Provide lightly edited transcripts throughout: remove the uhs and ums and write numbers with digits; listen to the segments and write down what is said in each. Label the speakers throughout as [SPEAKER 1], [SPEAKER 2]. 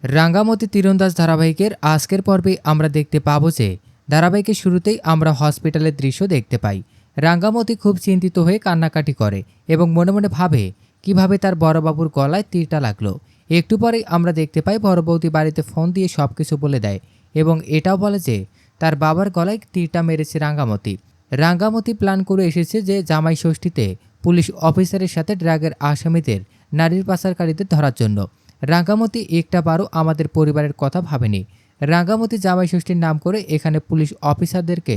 [SPEAKER 1] রাঙ্গামতি তীরন্দাজ ধারাবাহিকের আজকের পর্বে আমরা দেখতে পাবো যে ধারাবাহিকের শুরুতেই আমরা হসপিটালের দৃশ্য দেখতে পাই। রাঙ্গামতি খুব চিন্তিত হয়ে কান্নাকাটি করে এবং মনে মনে ভাবে কিভাবে তার বড়বাবুর গলায় তীরটা লাগলো। একটু পরেই আমরা দেখতে পাই বড় বৌদি বাড়িতে ফোন দিয়ে সবকিছু বলে দেয় এবং এটাও বলে যে তার বাবার গলায় তীরটা মেরেছে রাঙ্গামতি। রাঙ্গামতি প্ল্যান করে এসেছে যে জামাই ষষ্ঠীতে পুলিশ অফিসারের সাথে ড্রাগের আসামিদের নারীর পাচারকারীদের ধরার জন্য। রাঙ্গামতি একটা বারও আমাদের পরিবারের কথা ভাবেনি। রাঙ্গামতি জামাই ষষ্ঠীর নাম করে এখানে পুলিশ অফিসারদেরকে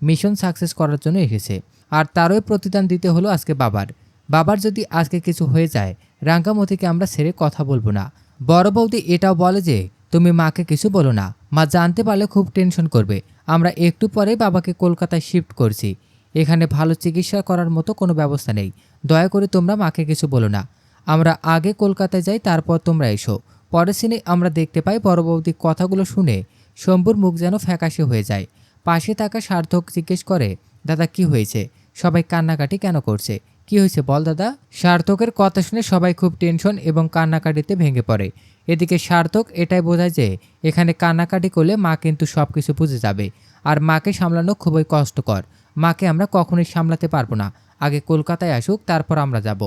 [SPEAKER 1] মিশন সাকসেস করার জন্য এসেছে, আর তারই প্রতিদান দিতে হলো আজকে বাবার যদি আজকে কিছু হয়ে যায় রাঙ্গামতিকে আমরা ছেড়ে কথা বলবো না। বড় বৌদি এটাও বলে যে তুমি মাকে কিছু বলো না, মা জানতে পারলে খুব টেনশন করবে। আমরা একটু পরেই বাবাকে কলকাতায় শিফট করছি, এখানে ভালো চিকিৎসা করার মতো কোনো ব্যবস্থা নেই, দয়া করে তোমরা মাকে কিছু বলো না। আমরা আগে কলকাতায় যাই, তারপর তোমরা এসো। পরের সিনে আমরা দেখতে পাই বড় বৌদি কথাগুলো শুনে শম্ভুর মুখ যেন ফ্যাকাশে হয়ে যায়। পাশে থাকা সার্থক জিজ্ঞেস করে, দাদা কি হয়েছে, সবাই কান্নাকাটি কেন করছে, কি হয়েছে বল দাদা। সার্থকের কথা শুনে সবাই খুব টেনশন এবং কান্নাকাটিতে ভেঙে পড়ে। এদিকে সার্থক এটাই বোঝায় যে এখানে কান্নাকাটি করলে মা কিন্তু সব কিছু বুঝে যাবে, আর মাকে সামলানো খুবই কষ্টকর। মাকে আমরা কখনোই সামলাতে পারবো না, আগে কলকাতায় আসুক তারপর আমরা যাব।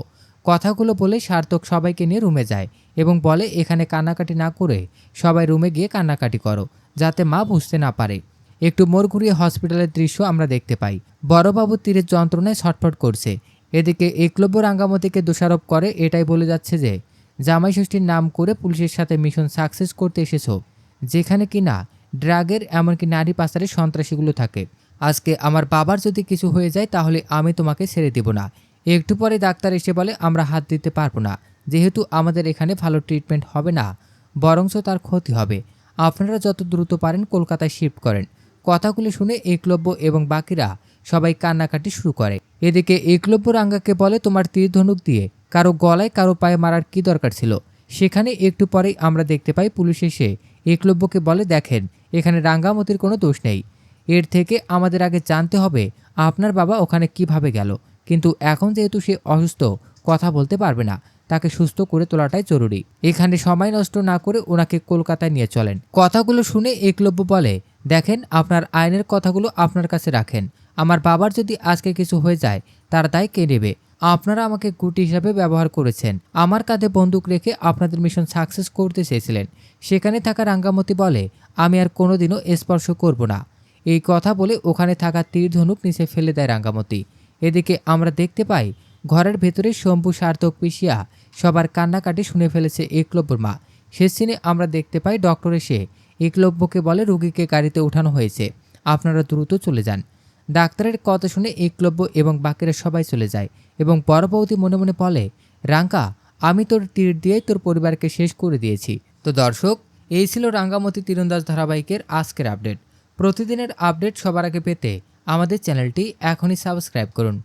[SPEAKER 1] কথাগুলো বলে সার্থক সবাইকে নিয়ে রুমে যায় এবং বলে এখানে কান্নাকাটি না করে সবাই রুমে গিয়ে কান্নাকাটি করো, যাতে মা বুঝতে না পারে। একটু মোড় ঘুরিয়ে হসপিটালের দৃশ্য আমরা দেখতে পাই। বড়বাবু তীরের যন্ত্রণায় ছটফট করছে। এদিকে একলব্য রাঙ্গামতিকে দোষারোপ করে এটাই বলে যাচ্ছে যে জামাই ষষ্ঠীর নাম করে পুলিশের সাথে মিশন সাকসেস করতে এসেছো, যেখানে কিনা ড্রাগের এমনকি নারী পাচারের সন্ত্রাসীগুলো থাকে। আজকে আমার বাবার যদি কিছু হয়ে যায় তাহলে আমি তোমাকে ছেড়ে দেব না। একটু পরে ডাক্তার এসে বলে আমরা হাত দিতে পারবো না, যেহেতু আমাদের এখানে ভালো ট্রিটমেন্ট হবে না, বরঞ্চ তার ক্ষতি হবে। আপনারা যত দ্রুত পারেন কলকাতায় শিফট করেন। কথাগুলো শুনে একলব্য এবং বাকিরা সবাই কান্নাকাটি শুরু করে। এদিকে একলব্য রাঙ্গাকে বলে তোমার তীর ধনুক দিয়ে কারো গলায় কারো পায়ে মারার কি দরকার ছিল। সেখানে একটু পরেই আমরা দেখতে পাই পুলিশ এসে একলব্যকে বলে দেখেন এখানে রাঙ্গামতির কোনো দোষ নেই, এর থেকে আমাদের আগে জানতে হবে আপনার বাবা ওখানে কিভাবে গেল, কিন্তু এখন যেহেতু সে অসুস্থ কথা বলতে পারবে না, তাকে সুস্থ করে তোলাটাই জরুরি। এখানে সময় নষ্ট না করে ওনাকে কলকাতায় নিয়ে চলেন। কথাগুলো শুনে একলব্য বলে দেখেন আপনার আইনের কথাগুলো আপনার কাছে রাখেন, আমার বাবার যদি আজকে কিছু হয়ে যায় তার দায় কে নেবে। আপনারা আমাকে গুটি হিসাবে ব্যবহার করেছেন, আমার কাঁধে বন্দুক রেখে আপনাদের মিশন সাকসেস করতে চেয়েছিলেন। সেখানে থাকা রাঙ্গামতি বলে আমি আর কোনোদিনও স্পর্শ করব না। এই কথা বলে ওখানে থাকা তীর ধনুক নিচে ফেলে দেয় রাঙ্গামতি। এদিকে আমরা দেখতে পাই ঘরের ভেতরে শম্ভু সার্থক পিসিয়া সবার কান্নাকাটি শুনে ফেলেছে একলব্যর মা। শেষ সিনে আমরা দেখতে পাই ডক্টর এসে একলব্যকে বলে রোগীকে গাড়িতে ওঠানো হয়েছে, আপনারা দ্রুত চলে যান। ডাক্তারের কথা শুনে একলব্য এবং বাকিরা সবাই চলে যায় এবং বড় বৌদি মনে মনে বলে রাঙ্কা আমি তোর তীর দিয়েই তোর পরিবারকে শেষ করে দিয়েছি। তো দর্শক, এই ছিল রাঙ্গামতি তীরন্দাজ ধারাবাহিকের আজকের আপডেট। প্রতিদিনের আপডেট সবার আগে পেতে আমাদের চ্যানেলটি এখনই সাবস্ক্রাইব করুন।